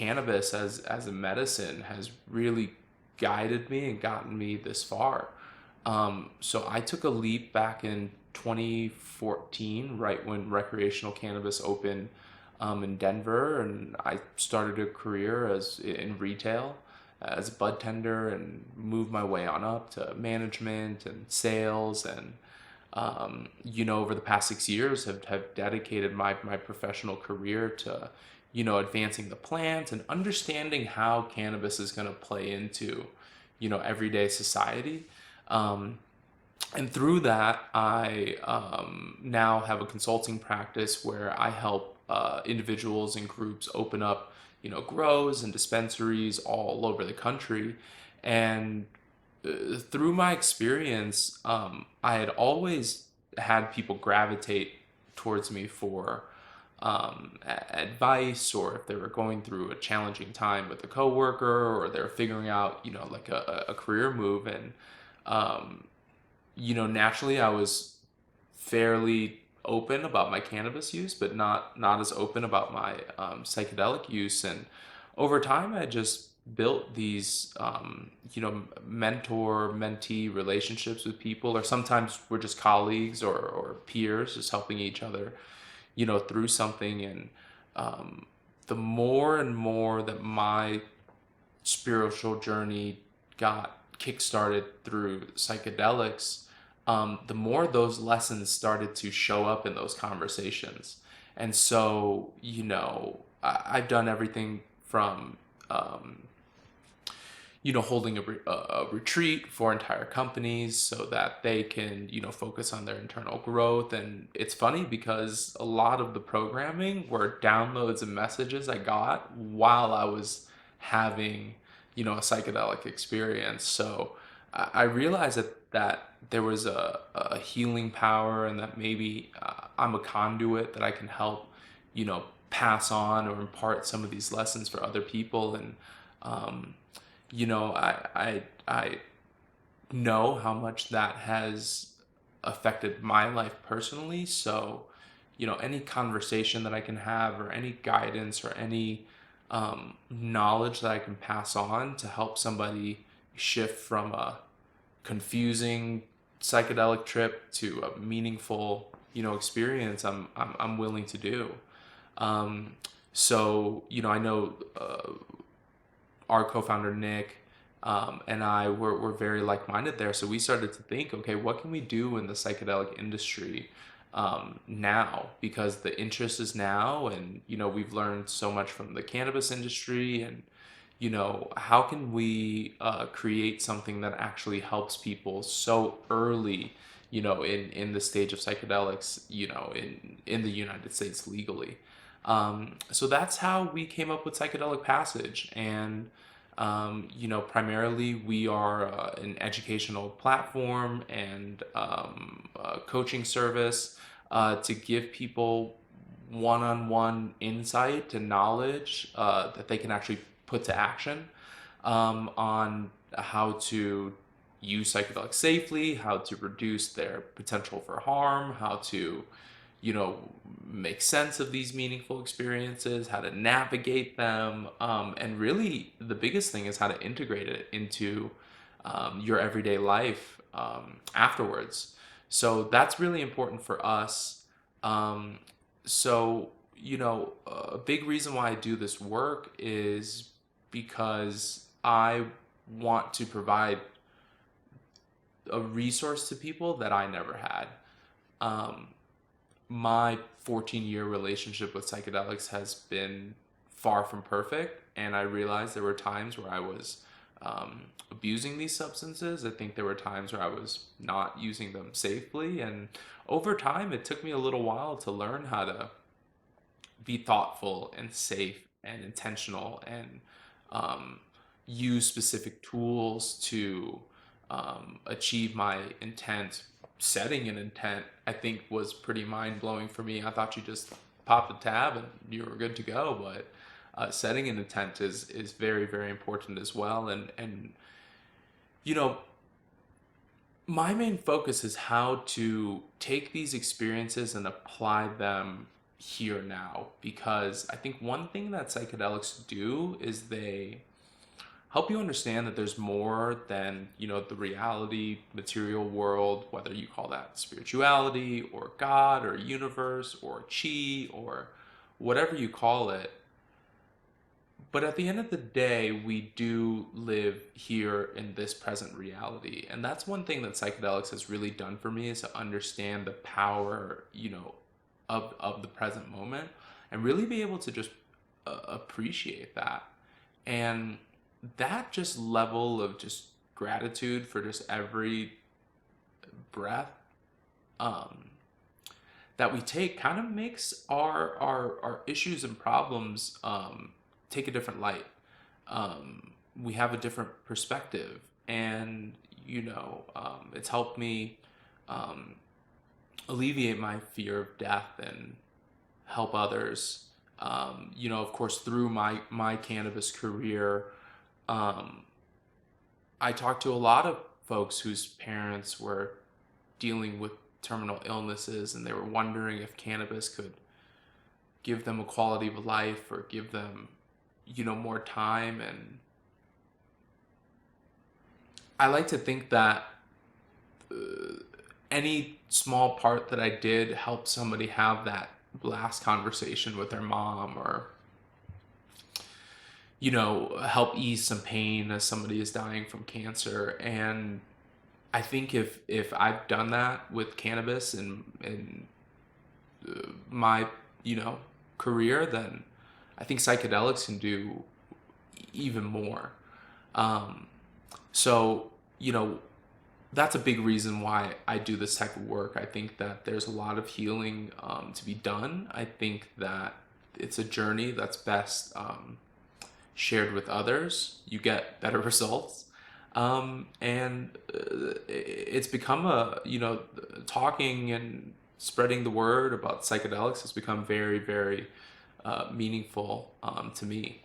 cannabis as a medicine has really guided me and gotten me this far. So I took a leap back in 2014, right when recreational cannabis opened in Denver, and I started a career as in retail as a bud tender and moved my way on up to management and sales and over the past 6 years have dedicated my professional career to, advancing the plant and understanding how cannabis is going to play into, everyday society. Um, and through that, I now have a consulting practice where I help individuals and groups open up, grows and dispensaries all over the country. And through my experience, I had always had people gravitate towards me for advice, or if they were going through a challenging time with a coworker, or they're figuring out, like a career move. And um, naturally I was fairly open about my cannabis use, but not as open about my psychedelic use. And over time, I just built these, mentor mentee relationships with people, or sometimes we're just colleagues or peers, just helping each other, through something. And the more and more that my spiritual journey got kickstarted through psychedelics, the more those lessons started to show up in those conversations. And so, I've done everything from, um, holding a retreat for entire companies so that they can, focus on their internal growth. And it's funny because a lot of the programming were downloads and messages I got while I was having, a psychedelic experience. So I realized that there was a healing power, and that maybe I'm a conduit that I can help, pass on or impart some of these lessons for other people. And um, I know how much that has affected my life personally. So, any conversation that I can have, or any guidance, or any knowledge that I can pass on to help somebody shift from a confusing psychedelic trip to a meaningful, experience, I'm willing to do. Um, so, I know our co-founder Nick, and I were very like-minded there. So we started to think, okay, what can we do in the psychedelic industry now? Because the interest is now, and we've learned so much from the cannabis industry. And how can we create something that actually helps people so early, in the stage of psychedelics, in the United States legally. So that's how we came up with Psychedelic Passage. And primarily we are an educational platform and a coaching service to give people one-on-one insight and knowledge that they can actually put to action on how to use psychedelics safely, how to reduce their potential for harm, how to, make sense of these meaningful experiences, how to navigate them, and really the biggest thing is how to integrate it into your everyday life afterwards. So that's really important for us. Um, so, a big reason why I do this work is because I want to provide a resource to people that I never had. Um, my 14-year relationship with psychedelics has been far from perfect, and I realized there were times where I was abusing these substances. I think there were times where I was not using them safely, and over time, it took me a little while to learn how to be thoughtful and safe and intentional, and um, use specific tools to achieve my intent. Setting an intent, I think, was pretty mind blowing for me. I thought you just popped a tab and you were good to go, but setting an intent is very, very important as well. And you know, my main focus is how to take these experiences and apply them here now, because I think one thing that psychedelics do is they help you understand that there's more than, the reality, material world, whether you call that spirituality or God or universe or chi or whatever you call it. But at the end of the day, we do live here in this present reality. And that's one thing that psychedelics has really done for me, is to understand the power, of the present moment, and really be able to just appreciate that. And that just level of just gratitude for just every breath um, that we take kind of makes our issues and problems take a different light. We have a different perspective, and it's helped me um, alleviate my fear of death and help others. Of course, through my cannabis career, um, I talked to a lot of folks whose parents were dealing with terminal illnesses, and they were wondering if cannabis could give them a quality of life or give them, more time. And I like to think that any small part that I did help somebody have that last conversation with their mom, or help ease some pain as somebody is dying from cancer. And I think if I've done that with cannabis and my career, then I think psychedelics can do even more. Um, so that's a big reason why I do this type of work. I think that there's a lot of healing to be done. I think that it's a journey that's best shared with others. You get better results. And it's become talking and spreading the word about psychedelics has become very, very meaningful to me.